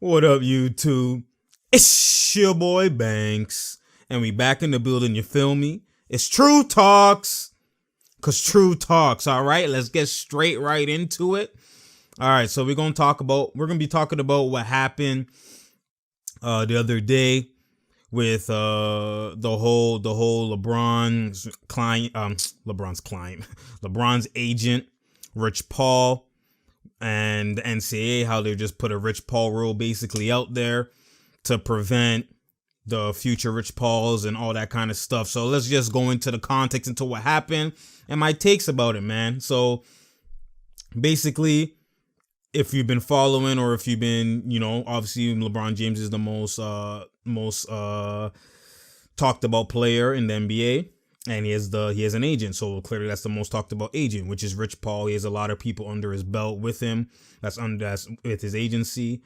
What up, YouTube? It's your boy Banks, and we back in the building, you feel me? It's True Talks, cause True Talks, alright? Let's get straight right into it. Alright, so we're gonna be talking about what happened the other day with the whole LeBron's agent, Rich Paul, and the NCAA, how they just put a Rich Paul rule basically out there to prevent the future Rich Pauls and all that kind of stuff. So let's just go into the context into what happened and my takes about it, man. So basically, if you've been following, or if you've been, obviously LeBron James is the most talked about player in the NBA. And he has an agent, so clearly that's the most talked about agent, which is Rich Paul. He has a lot of people under his belt with him. That's with his agency.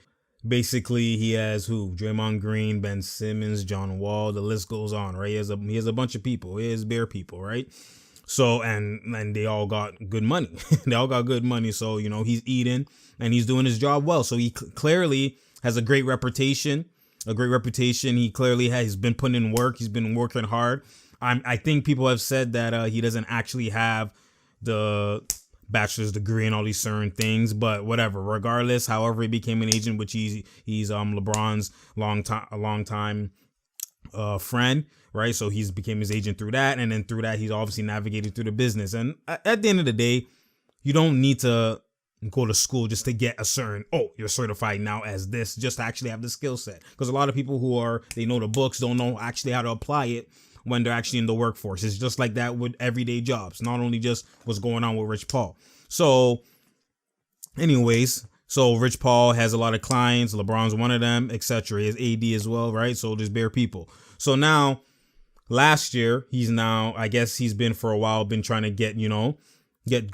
Basically, he has Draymond Green, Ben Simmons, John Wall. The list goes on, right? He has a bunch of people. He has bare people, right? So and they all got good money. They all got good money. So he's eating and he's doing his job well. So he clearly has a great reputation. He clearly has been putting in work. He's been working hard. I think people have said that he doesn't actually have the bachelor's degree and all these certain things, but whatever. Regardless, however he became an agent, which he's LeBron's long time friend, right? So he's became his agent through that, and then through that he's obviously navigated through the business. And at the end of the day, you don't need to go to school just to get a certain, you're certified now as this, just to actually have the skill set. Because a lot of people they know the books, don't know actually how to apply it when they're actually in the workforce. It's just like that with everyday jobs, not only just what's going on with Rich Paul. So anyways, Rich Paul has a lot of clients. LeBron's one of them, etc. He has AD as well, right? So there's bare people. So now, last year, I guess he's been for a while, been trying to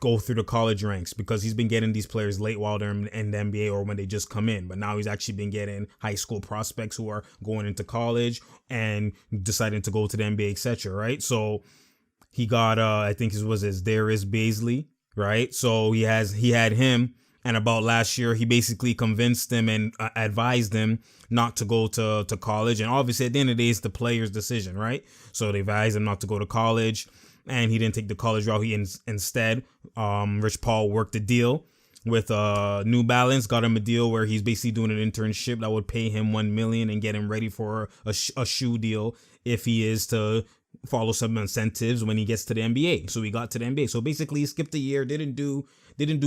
go through the college ranks, because he's been getting these players late while they're in the NBA or when they just come in. But now he's actually been getting high school prospects who are going into college and deciding to go to the NBA, etc. Right? So he got I think it was his Darius Baisley, right? So he had him, and about last year he basically convinced him and advised him not to go to college. And obviously at the end of the day, it's the player's decision, right? So they advised him not to go to college. And he didn't take the college route. Instead, Rich Paul worked a deal with New Balance, got him a deal where he's basically doing an internship that would pay him $1 million and get him ready for a shoe deal if he is to follow some incentives when he gets to the NBA. So he got to the NBA. So basically, he skipped a year, didn't do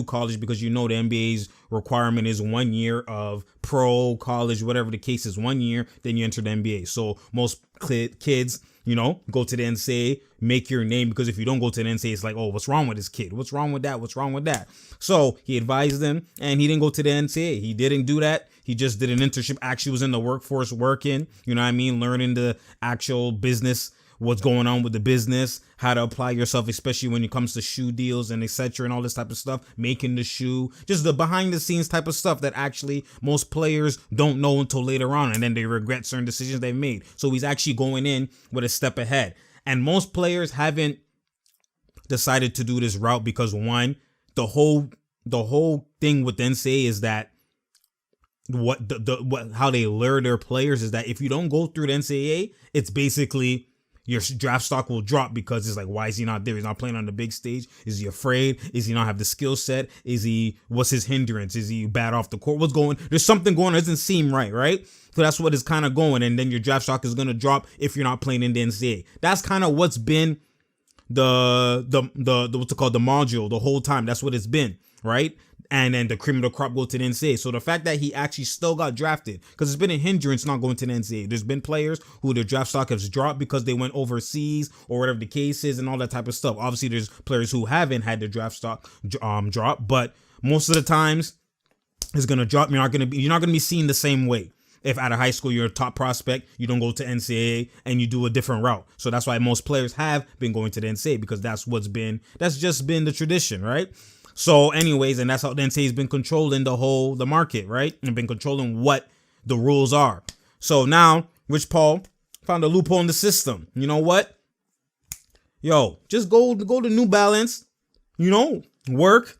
college, because the NBA's requirement is 1 year of pro, college, whatever the case is, 1 year, then you enter the NBA. So most kids, go to the NCAA, make your name, because if you don't go to the NCAA, it's like, what's wrong with this kid? What's wrong with that? What's wrong with that? So he advised them, and he didn't go to the NCAA. He didn't do that. He just did an internship, actually was in the workforce working, learning the actual business, what's going on with the business, how to apply yourself, especially when it comes to shoe deals and etc. and all this type of stuff, making the shoe, just the behind the scenes type of stuff that actually most players don't know until later on, and then they regret certain decisions they've made. So he's actually going in with a step ahead. And most players haven't decided to do this route because, one, the whole thing with the NCAA is that how they lure their players is that if you don't go through the NCAA, it's basically your draft stock will drop, because it's like, why is he not there? He's not playing on the big stage. Is he afraid? Is he not have the skill set? What's his hindrance? Is he bad off the court? There's something going on. It doesn't seem right? So that's what is kind of going. And then your draft stock is going to drop if you're not playing in the NCAA. That's kind of what's been the what's it called, the module the whole time. That's what it's been, right? And then the cream of the crop go to the NCAA. So the fact that he actually still got drafted, because it's been a hindrance not going to the NCAA. There's been players who their draft stock has dropped because they went overseas or whatever the case is and all that type of stuff. Obviously, there's players who haven't had their draft stock drop, but most of the times it's gonna drop. You're not gonna be seen the same way. If out of high school you're a top prospect, you don't go to NCAA and you do a different route. So that's why most players have been going to the NCAA, because that's just been the tradition, right? So anyways, and that's how the NCAA has been controlling the market, right? And been controlling what the rules are. So now Rich Paul found a loophole in the system. You know what? Just go to New Balance, work,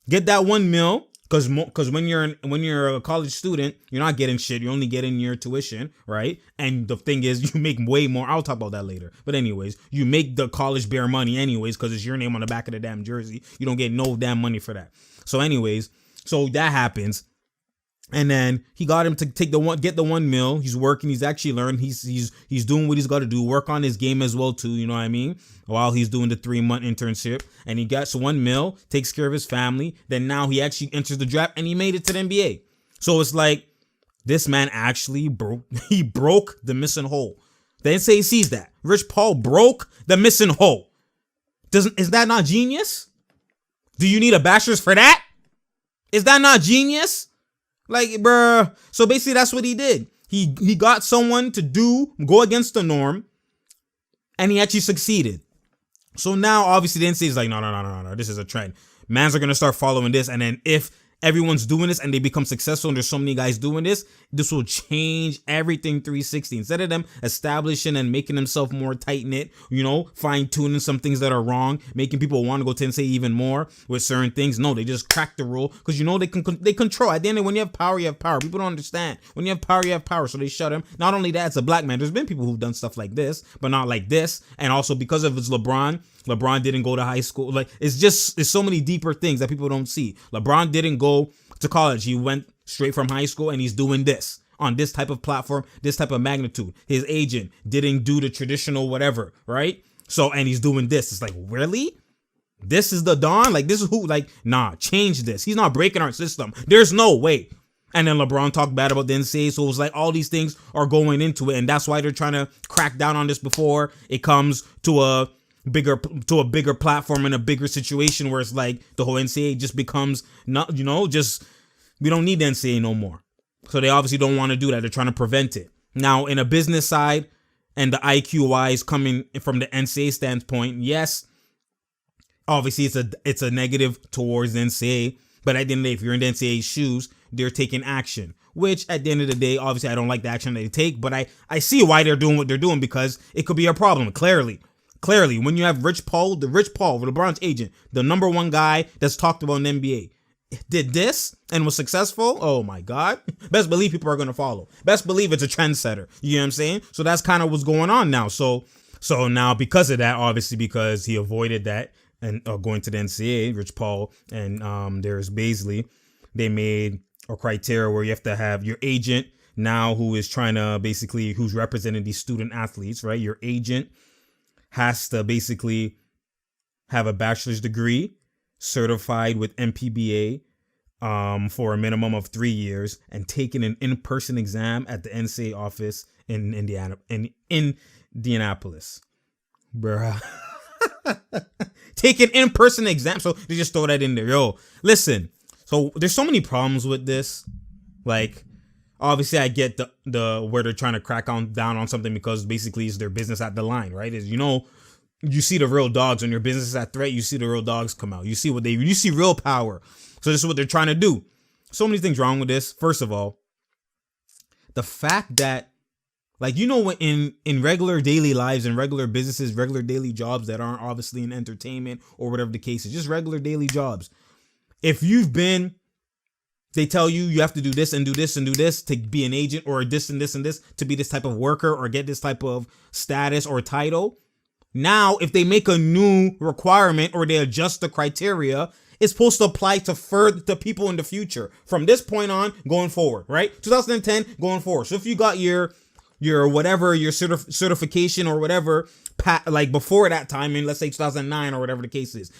get that $1 million, Because when you're a college student, you're not getting shit. You're only getting your tuition, right? And the thing is, you make way more. I'll talk about that later. But anyways, you make the college bare money anyways because it's your name on the back of the damn jersey. You don't get no damn money for that. So anyways, so that happens. And then he got him to get the $1 million. He's working. He's actually learning. He's doing what he's got to do. Work on his game as well too. You know what I mean? While he's doing the 3-month internship, and he gets $1 million, takes care of his family. Then now he actually enters the draft, and he made it to the NBA. So it's like this man actually broke. He broke the missing hole. The NCAA sees that. Rich Paul broke the missing hole. Is that not genius? Do you need a bachelor's for that? Is that not genius? Like, bruh. So basically that's what he did. He got someone to go against the norm, and he actually succeeded. So now obviously the NCAA is like, no, this is a trend. Mans are going to start following this, and then if everyone's doing this and they become successful and there's so many guys doing this will change everything 360. Instead of them establishing and making themselves more tight-knit, fine-tuning some things that are wrong, making people want to go to NCAA even more with certain things. No, they just crack the rule because they control. At the end of the day, when you have power, you have power. People don't understand. When you have power, you have power. So they shut him. Not only that, it's a black man. There's been people who've done stuff like this, but not like this. And also because of his LeBron didn't go to high school. Like, it's so many deeper things that people don't see. LeBron didn't go to college. He went straight from high school, and he's doing this on this type of platform, this type of magnitude. His agent didn't do the traditional whatever, right? So, and he's doing this. It's like, really? This is the Don? Like, this is who? Like, nah, change this. He's not breaking our system. There's no way. And then LeBron talked bad about the NCAA. So it was like all these things are going into it. And that's why they're trying to crack down on this before it comes to a bigger platform and a bigger situation where it's like the whole NCAA just becomes not, we don't need the NCAA no more. So they obviously don't want to do that. They're trying to prevent it. Now, in a business side and the IQ wise coming from the NCAA standpoint, yes, obviously it's a negative towards the NCAA. But at the end of the day, if you're in the NCAA's shoes, they're taking action. Which at the end of the day, obviously I don't like the action they take, but I see why they're doing what they're doing because it could be a problem. Clearly, when you have Rich Paul, LeBron's agent, the number one guy that's talked about in the NBA, did this and was successful, oh my God, best believe people are going to follow. Best believe it's a trendsetter. You know what I'm saying? So that's kind of what's going on now. So now because of that, obviously because he avoided that and going to the NCAA, Rich Paul and there's Baisley, they made a criteria where you have to have your agent now who's representing these student athletes, right? Your agent has to basically have a bachelor's degree certified with MPBA for a minimum of 3 years and taking an in-person exam at the NCAA office in Indianapolis. Bruh. Take an in-person exam. So they just throw that in there. Yo, listen. So there's so many problems with this. Like, obviously, I get the where they're trying to crack down on something because basically it's their business at the line, right? You see the real dogs when your business is at threat. You see the real dogs come out. You see real power. So this is what they're trying to do. So many things wrong with this. First of all, the fact that, like, in regular daily lives and regular businesses, regular daily jobs that aren't obviously in entertainment or whatever the case is, just regular daily jobs. If they tell you have to do this and do this and do this to be an agent, or this and this and this to be this type of worker or get this type of status or title. Now, if they make a new requirement or they adjust the criteria, it's supposed to apply to people in the future from this point on going forward, right? 2010 going forward. So if you got your whatever, your certification or whatever, like before that time, in let's say 2009 or whatever the case is,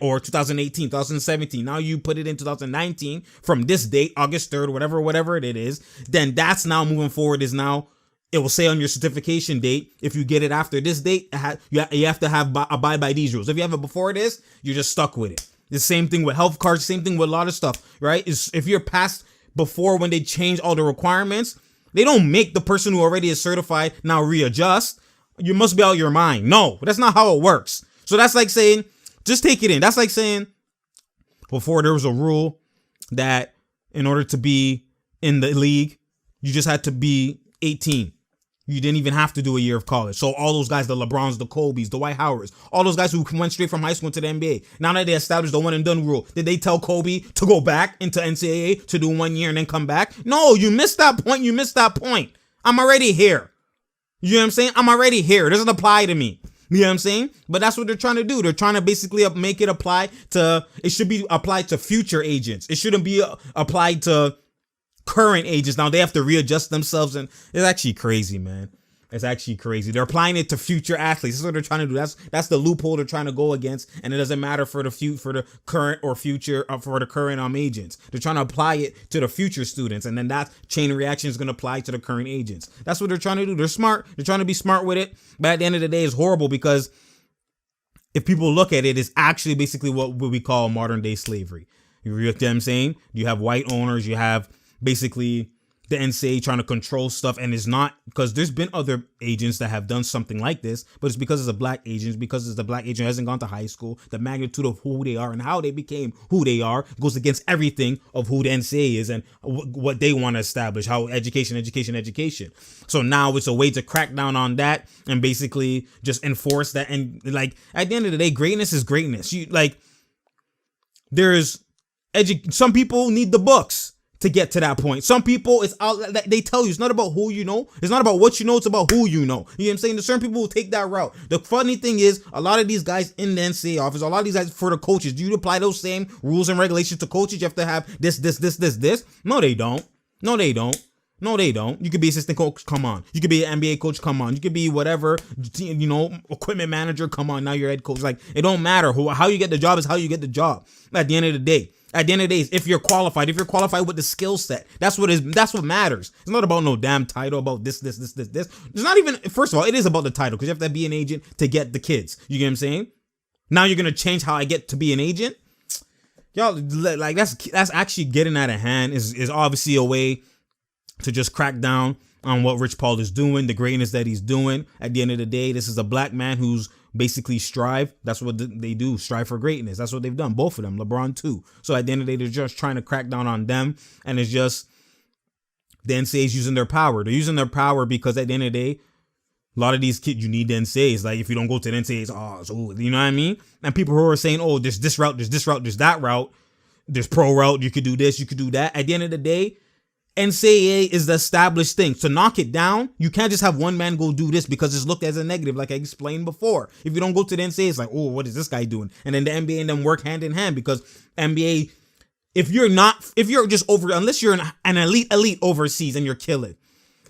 or 2018, 2017, now you put it in 2019 from this date, August 3rd, whatever it is, then that's now moving forward is now, it will say on your certification date, if you get it after this date, you have to abide by these rules. If you have it before this, you're just stuck with it. The same thing with health cards, same thing with a lot of stuff, right? If you're past before when they change all the requirements, they don't make the person who already is certified now readjust. You must be out of your mind. No, that's not how it works. So that's like saying, just take it in. That's like saying before there was a rule that in order to be in the league, you just had to be 18. You didn't even have to do a year of college. So all those guys, the LeBrons, the Kobe's, the Dwight Howards, all those guys who went straight from high school to the NBA, now that they established the one and done rule, did they tell Kobe to go back into NCAA to do 1 year and then come back? No, you missed that point. You missed that point. I'm already here. You know what I'm saying? I'm already here. It doesn't apply to me. You know what I'm saying? But that's what they're trying to do. They're trying to basically make it apply to, it should be applied to future agents. It shouldn't be applied to current agents. Now they have to readjust themselves, and it's actually crazy, man. It's actually crazy. They're applying it to future athletes. That's what they're trying to do. That's the loophole they're trying to go against, and it doesn't matter for the current or future for the current agents. They're trying to apply it to the future students, and then that chain reaction is going to apply to the current agents. That's what they're trying to do. They're smart. They're trying to be smart with it, but at the end of the day, it's horrible because if people look at it, it's actually basically what we call modern day slavery. You know what I'm saying? You have white owners. You have basically the NCAA trying to control stuff, and it's not because there's been other agents that have done something like this, but it's because it's a black agent, it's because it's the black agent who hasn't gone to high school. The magnitude of who they are and how they became who they are goes against everything of who the NCAA is and what they want to establish, how education. So now it's a way to crack down on that and basically just enforce that. And like at the end of the day, greatness is greatness. Some people need the books to get to that point. Some people, it's out, they tell you it's not about who you know. It's not about what you know. It's about who you know. You know what I'm saying? There's certain people who take that route. The funny thing is, a lot of these guys in the NCAA office, a lot of these guys for the coaches, do you apply those same rules and regulations to coaches? You have to have this. No, they don't. You could be assistant coach, come on. You could be an NBA coach, come on. You could be whatever, equipment manager, come on. Now you're head coach. Like, it don't matter. How you get the job is how you get the job. At the end of the day, if you're qualified with the skill set, that's what matters. It's not about no damn title, about this. It's not even, first of all, it is about the title because you have to be an agent to get the kids. You get what I'm saying? Now you're going to change how I get to be an agent? Y'all, like, that's actually getting out of hand. Is obviously a way to just crack down on what Rich Paul is doing, the greatness that he's doing. At the end of the day, this is a black man who's basically strive. That's what they do. Strive for greatness. That's what they've done. Both of them. LeBron too. So at the end of the day, they're just trying to crack down on them. And it's just the NCAA is using their power. They're using their power because at the end of the day, a lot of these kids, you need the NCAAs. Like if you don't go to the NCAAs, so you know what I mean? And people who are saying, oh, there's this route, there's that route, there's pro route, you could do this, you could do that. At the end of the day, NCAA is the established thing. To knock it down, you can't just have one man go do this because it's looked as a negative, like I explained before. If you don't go to the NCAA, it's like, oh, what is this guy doing? And then the NBA and them work hand in hand because NBA, if you're just over, unless you're an elite overseas and you're killing.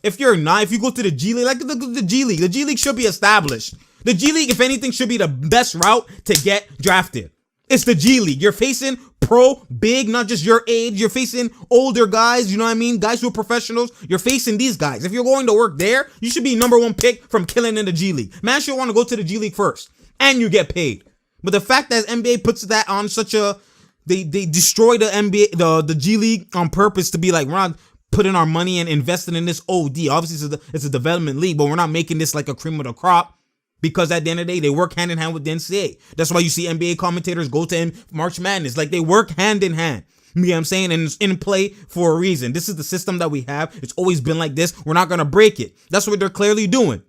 If you go to the G League, like the G League should be established. The G League, if anything, should be the best route to get drafted. It's the G League. You're facing pro, big, not just your age. You're facing older guys, you know what I mean? Guys who are professionals. You're facing these guys. If you're going to work there, you should be number one pick from killing in the G League. Man should want to go to the G League first, and you get paid. But the fact that NBA puts that on such a, they destroy the NBA, the G League on purpose to be like, we're not putting our money and investing in this OD. Obviously, it's a development league, but we're not making this like a cream of the crop. Because at the end of the day, they work hand in hand with the NCAA. That's why you see NBA commentators go to March Madness. Like, they work hand in hand. You know what I'm saying? And it's in play for a reason. This is the system that we have. It's always been like this. We're not going to break it. That's what they're clearly doing.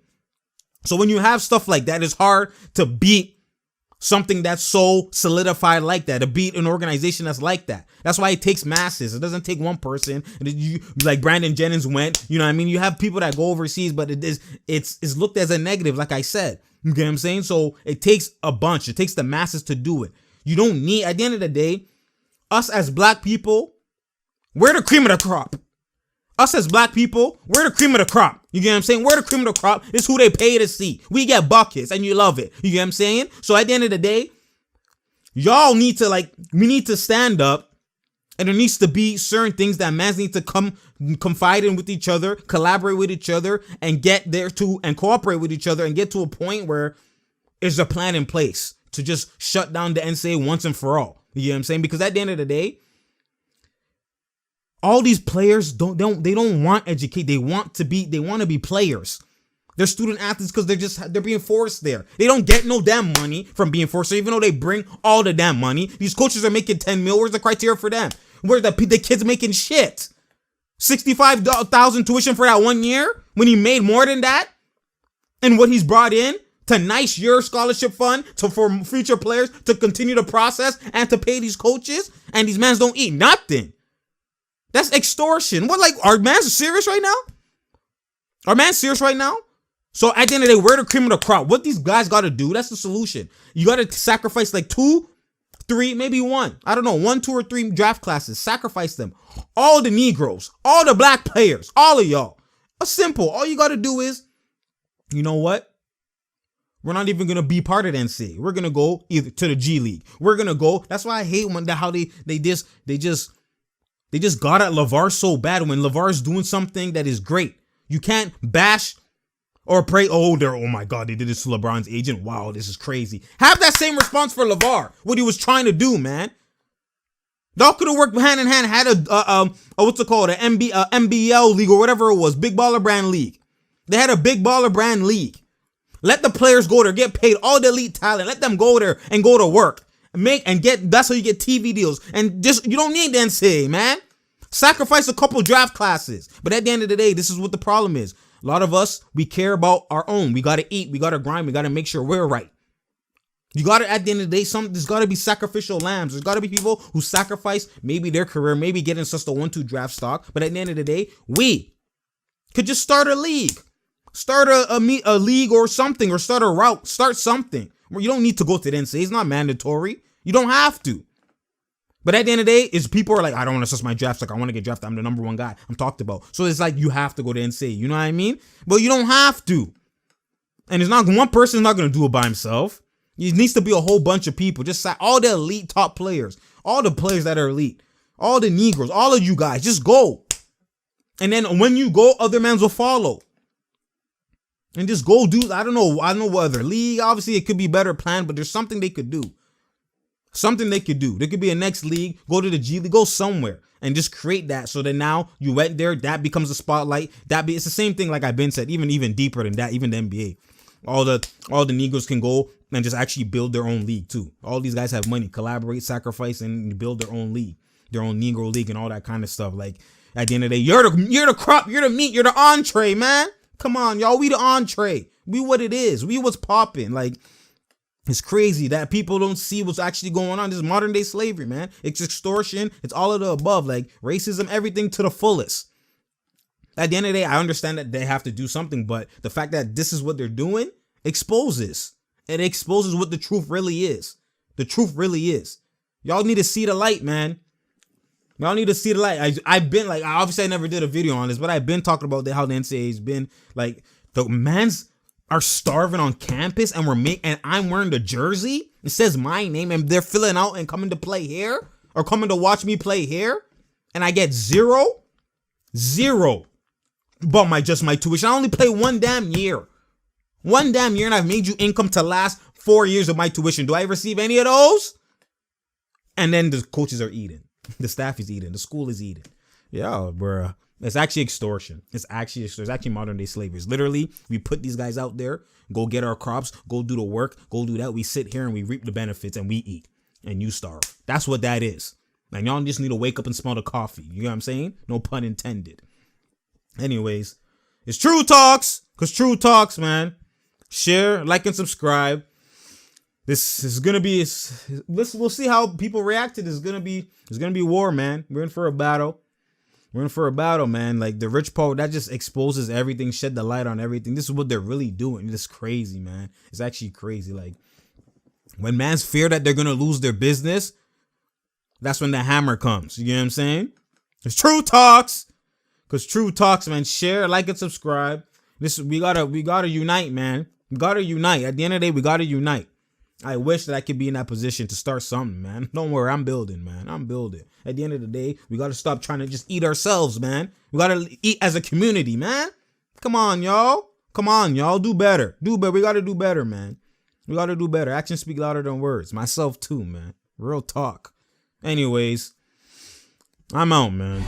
So when you have stuff like that, it's hard to beat something that's so solidified like that, to beat an organization that's like that. That's why it takes masses. It doesn't take one person. Like Brandon Jennings went, you know what I mean? You have people that go overseas, but it's looked as a negative, like I said. You get what I'm saying? So it takes a bunch. It takes the masses to do it. You don't need, at the end of the day, us as black people, we're the cream of the crop. Us as black people, we're the cream of the crop. You get what I'm saying? We're the cream of the crop. It's who they pay to see. We get buckets and you love it. You get what I'm saying? So at the end of the day, y'all need to we need to stand up, and there needs to be certain things that mans need to come confide in with each other, collaborate with each other, and get there to, and cooperate with each other and get to a point where there's a plan in place to just shut down the NCAA once and for all. You get what I'm saying? Because at the end of the day, all these players don't want to educate. They want to be players. They're student athletes because they're being forced there. They don't get no damn money from being forced. So even though they bring all the damn money, these coaches are making 10 mil. Where's the criteria for them? Where the kids making shit? 65,000 tuition for that 1 year? when he made more than that? And what he's brought in to nice your scholarship fund for future players to continue the process and to pay these coaches, and these mans don't eat nothing. That's extortion. What, like, are mans serious right now? Are mans serious right now? So at the end of the day, we're the cream of the crop. What these guys got to do, that's the solution. You got to sacrifice like 2, 3, maybe 1. I don't know, 1, 2, or 3 draft classes. Sacrifice them. All the Negroes, all the black players, all of y'all. It's simple. All you got to do is, you know what? We're not even going to be part of the NCAA. We're going to go either to the G League. We're going to go. That's why I hate how they just got at LeVar so bad when LeVar's doing something that is great. You can't bash or pray, oh my God, they did this to LeBron's agent. Wow, this is crazy. Have that same response for LeVar, what he was trying to do, man. Y'all could have worked hand in hand, had what's it called, an MBL league or whatever it was, Big Baller Brand League. They had a Big Baller Brand League. Let the players go there, get paid, all the elite talent. Let them go there and go to work. That's how you get TV deals. And just, you don't need the NCAA, man. Sacrifice a couple draft classes. But at the end of the day, this is what the problem is. A lot of us, we care about our own. We got to eat. We got to grind. We got to make sure we're right. You got to, at the end of the day, there's got to be sacrificial lambs. There's got to be people who sacrifice maybe their career, maybe getting just a 1-2 draft stock. But at the end of the day, we could just start a league. Start a league or something, or start a route. Start something. You don't need to go to the NCAA. It's not mandatory. You don't have to. But at the end of the day, is people are like, I don't want to assess my draft stock. I want to get drafted. I'm the number 1 guy. I'm talked about. So it's like you have to go to NCAA. You know what I mean? But you don't have to. And it's not one person is not going to do it by himself. It needs to be a whole bunch of people. Just all the elite top players, all the players that are elite, all the Negroes, all of you guys, just go. And then when you go, other mans will follow. And just go do, I don't know what other league. Obviously, it could be better planned, but there's something they could do. Something they could do. There could be a next league. Go to the G League. Go somewhere and just create that. So that now you went there. That becomes a spotlight. It's the same thing like I've been said. Even deeper than that. Even the NBA. All the Negroes can go and just actually build their own league too. All these guys have money. Collaborate, sacrifice, and build their own league. Their own Negro league and all that kind of stuff. Like at the end of the day, you're the crop. You're the meat. You're the entree, man. Come on, y'all. We the entree. We what it is. We what's popping. Like, it's crazy that people don't see what's actually going on. This is modern day slavery, man. It's extortion. It's all of the above. Like, racism, everything to the fullest. At the end of the day, I understand that they have to do something, but the fact that this is what they're doing exposes. It exposes what the truth really is. The truth really is. Y'all need to see the light, man. Y'all need to see the light. I've been like, obviously I never did a video on this, but I've been talking about how the NCAA's been like, the mans are starving on campus and I'm wearing the jersey. It says my name and they're filling out and coming to play here or coming to watch me play here. And I get zero but my tuition. I only play 1 damn year. 1 damn year and I've made you income to last 4 years of my tuition. Do I receive any of those? And then the coaches are eating. The staff is eating. The school is eating. Yeah, bruh. It's actually extortion. It's actually modern day slavery. It's literally, we put these guys out there, go get our crops, go do the work, go do that. We sit here and we reap the benefits and we eat. And you starve. That's what that is. And y'all just need to wake up and smell the coffee. You know what I'm saying? No pun intended. Anyways, it's True Talks. Because True Talks, man. Share, like, and subscribe. This is gonna be. We'll see how people react to this. It's gonna be war, man. We're in for a battle. Man. Like the rich part, that just exposes everything, shed the light on everything. This is what they're really doing. It's crazy, man. It's actually crazy. Like when mans fear that they're gonna lose their business, that's when the hammer comes. You know what I'm saying? It's True Talks. Cause True Talks, man. Share, like, and subscribe. We gotta unite, man. We gotta unite. At the end of the day, we gotta unite. I wish that I could be in that position to start something, man. Don't worry, I'm building, man. I'm building. At the end of the day, we got to stop trying to just eat ourselves, man. We got to eat as a community, man. Come on, y'all. Do better. We got to do better, man. We got to do better. Actions speak louder than words. Myself too, man. Real talk. Anyways, I'm out, man.